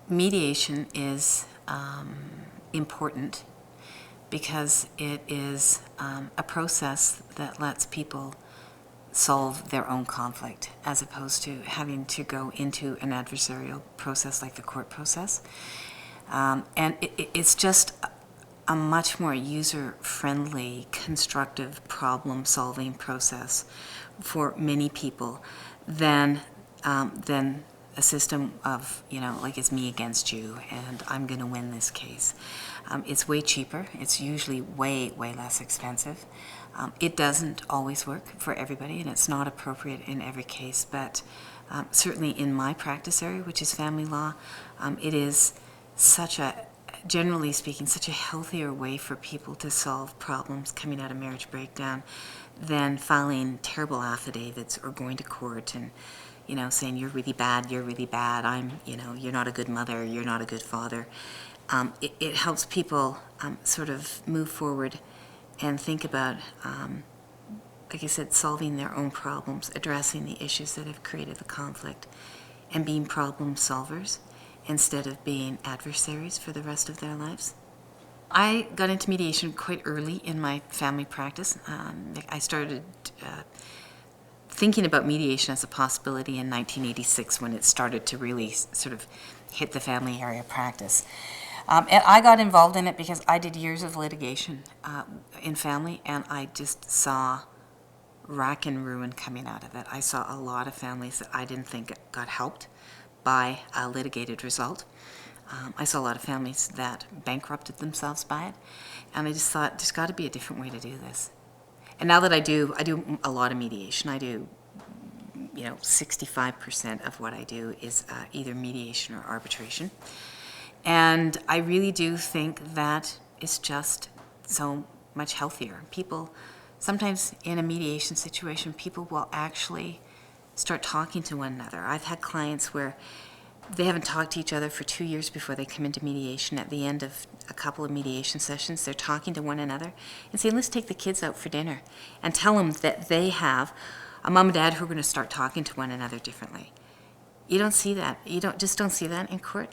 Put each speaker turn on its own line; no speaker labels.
Mediation is important because it is a process that lets people solve their own conflict as opposed to having to go into an adversarial process like the court process. And it's just a much more user-friendly, constructive problem-solving process for many people than a system of, like it's me against you and I'm going to win this case. It's way cheaper. It's usually way, way less expensive. It doesn't always work for everybody, and it's not appropriate in every case, but certainly in my practice area, which is family law, it is generally speaking, such a healthier way for people to solve problems coming out of marriage breakdown than filing terrible affidavits or going to court and saying you're really bad, you're not a good mother, you're not a good father. It helps people sort of move forward and think about, like I said, solving their own problems, addressing the issues that have created the conflict, and being problem solvers instead of being adversaries for the rest of their lives. I got into mediation quite early in my family practice. I started thinking about mediation as a possibility in 1986 when it started to really sort of hit the family area practice. And I got involved in it because I did years of litigation in family, and I just saw rack and ruin coming out of it. I saw a lot of families that I didn't think got helped by a litigated result. I saw a lot of families that bankrupted themselves by it, and I just thought there's got to be a different way to do this. And now that I do a lot of mediation. I do 65% of what I do is either mediation or arbitration. And I really do think that it's just so much healthier. People, sometimes in a mediation situation, people will actually start talking to one another. I've had clients where they haven't talked to each other for 2 years before they come into mediation. At the end of a couple of mediation sessions, they're talking to one another and saying, let's take the kids out for dinner, and tell them that they have a mom and dad who are going to start talking to one another differently. You don't see that. You don't see that in court.